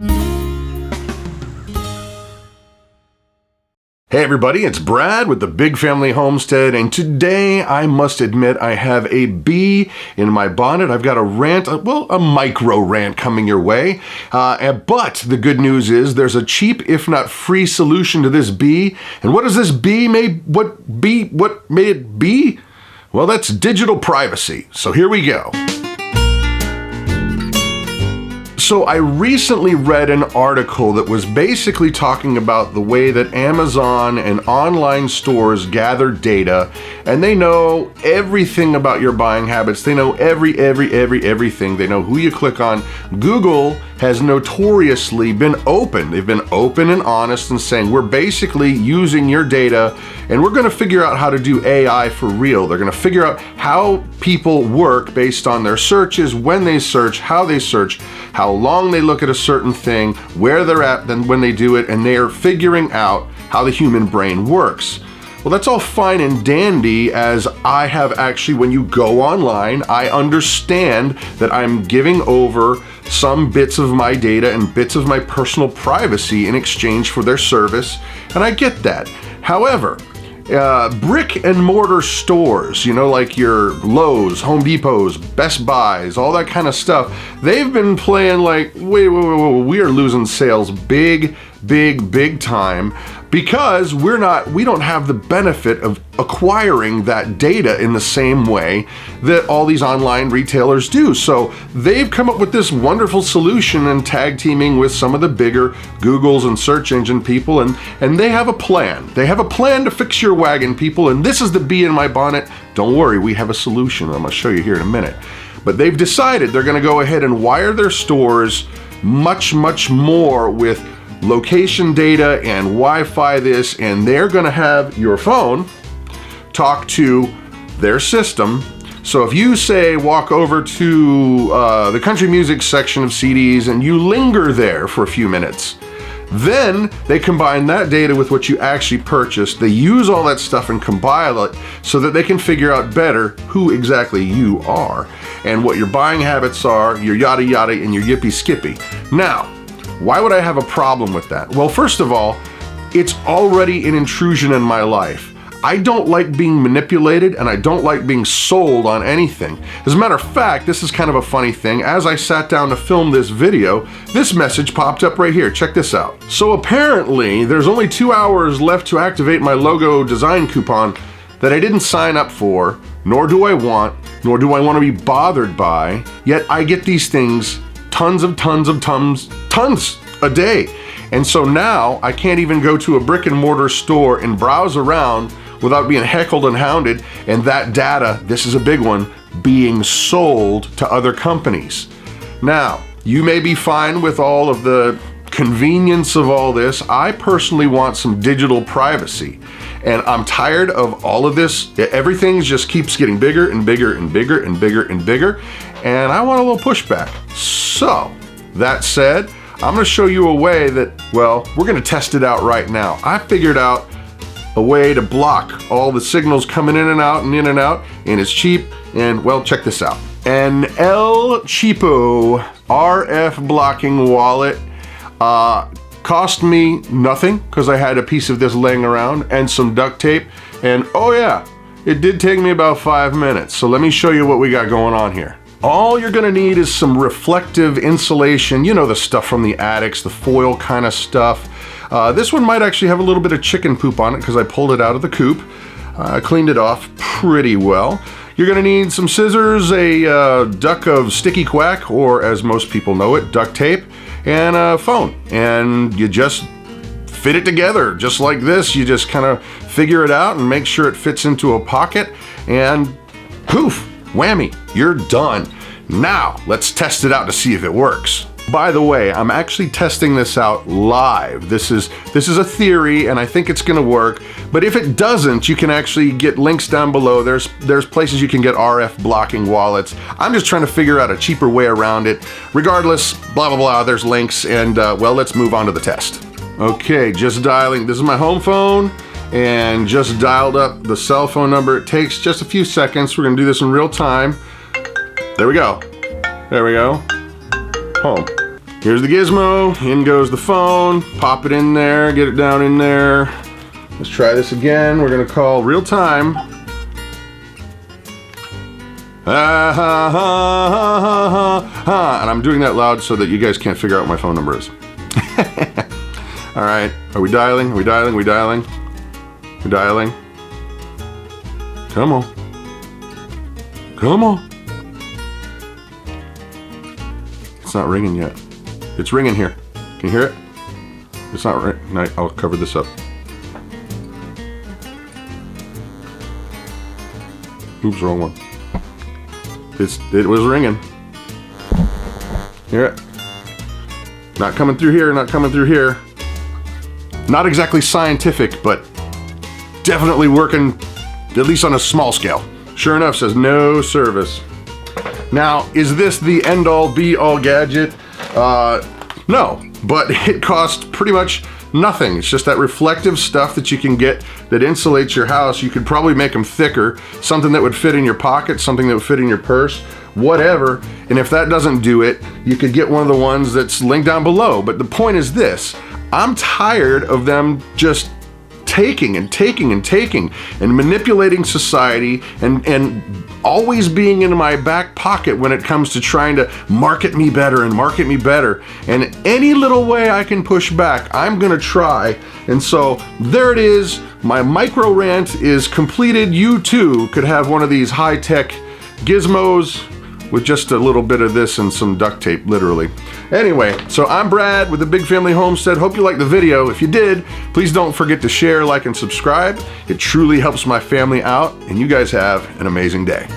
Hey everybody, it's Brad with the Big Family Homestead, and today I must admit I have a bee in my bonnet. I've got a rant, well, a micro rant coming your way, but the good news is there's a cheap, if not free, solution to this bee. And what is this bee what may it be? Well, that's digital privacy. So here we go. So I recently read an article that was basically talking about the way that Amazon and online stores gather data, and they know everything about your buying habits. They know everything. They know who you click on. Google has notoriously been open. They've been open and honest and saying, we're basically using your data and we're going to figure out how to do AI for real. They're going to figure out how people work based on their searches, when they search, how how long they look at a certain thing, where they're at then when they do it, and they are figuring out how the human brain works. Well, that's all fine and dandy, as I have actually, when you go online, I understand that I'm giving over some bits of my data and bits of my personal privacy in exchange for their service, and I get that. However, brick and mortar stores, you know, like your Lowe's, Home Depots, Best Buys, all that kind of stuff, they've been playing like, wait, we are losing sales big time, because we don't have the benefit of acquiring that data in the same way that all these online retailers do. So they've come up with this wonderful solution and tag teaming with some of the bigger Googles and search engine people, and they have a plan. They have a plan to fix your wagon, people, and this is the bee in my bonnet. Don't worry, we have a solution. I'm gonna show you here in a minute. But they've decided they're gonna go ahead and wire their stores much more with location data and Wi-Fi this, and they're gonna have your phone talk to their system. So if you say walk over to the country music section of CDs and you linger there for a few minutes, then they combine that data with what you actually purchased. They use all that stuff and compile it so that they can figure out better who exactly you are and what your buying habits are, your yada yada and your yippee skippy. Now, why would I have a problem with that? Well, first of all, it's already an intrusion in my life. I don't like being manipulated, and I don't like being sold on anything. As a matter of fact, this is kind of a funny thing. As I sat down to film this video, this message popped up right here. Check this out. So apparently, there's only 2 hours left to activate my logo design coupon that I didn't sign up for, nor do I want to be bothered by, yet I get these things tons a day. And so now I can't even go to a brick and mortar store and browse around without being heckled and hounded, and that data, this is a big one, being sold to other companies. Now, you may be fine with all of the convenience of all this. I personally want some digital privacy, and I'm tired of all of this. Everything just keeps getting bigger and bigger, and I want a little pushback. So, that said, I'm gonna show you a way that, well, we're gonna test it out right now. I figured out a way to block all the signals coming in and out, and it's cheap, and well, check this out. An El Cheapo RF blocking wallet cost me nothing, because I had a piece of this laying around and some duct tape, and oh yeah, it did take me about 5 minutes. So let me show you what we got going on here. All you're gonna need is some reflective insulation, you know, the stuff from the attics, the foil kind of stuff. This one might actually have a little bit of chicken poop on it because I pulled it out of the coop. Cleaned it off pretty well. You're gonna need some scissors, a duck of sticky quack, or as most people know it, duct tape, and a phone. And you just fit it together just like this. You just kind of figure it out and make sure it fits into a pocket, and poof, whammy, you're done. Now, let's test it out to see if it works. By the way, I'm actually testing this out live. This is a theory, and I think it's gonna work, but if it doesn't, you can actually get links down below. There's places you can get RF blocking wallets. I'm just trying to figure out a cheaper way around it. Regardless, blah, blah, blah, there's links, and well, let's move on to the test. Okay, just dialing, this is my home phone, and just dialed up the cell phone number. It takes just a few seconds. We're gonna do this in real time. There we go. There we go. Home. Here's the gizmo, in goes the phone, pop it in there, get it down in there. Let's try this again. We're gonna call real time. And I'm doing that loud so that you guys can't figure out what my phone number is. All right, are we dialing? Are we dialing? Are we dialing? We're dialing. Come on. Come on. It's not ringing yet. It's ringing here. Can you hear it? It's not ringing. No, I'll cover this up. Oops, wrong one. It was ringing. Hear it? Not coming through here, not coming through here. Not exactly scientific, but definitely working, at least on a small scale. Sure enough, says no service. Now, is this the end-all, be-all gadget? No, but it costs pretty much nothing. It's just that reflective stuff that you can get that insulates your house. You could probably make them thicker, something that would fit in your pocket, something that would fit in your purse, whatever. And if that doesn't do it, you could get one of the ones that's linked down below. But the point is this, I'm tired of them just taking and taking and taking and manipulating society and always being in my back pocket when it comes to trying to market me better and market me better. And any little way I can push back, I'm gonna try. And so there it is. My micro rant is completed. You too could have one of these high-tech gizmos with just a little bit of this and some duct tape, literally. Anyway, so I'm Brad with the Big Family Homestead. Hope you liked the video. If you did, please don't forget to share, like, and subscribe. It truly helps my family out, and you guys have an amazing day.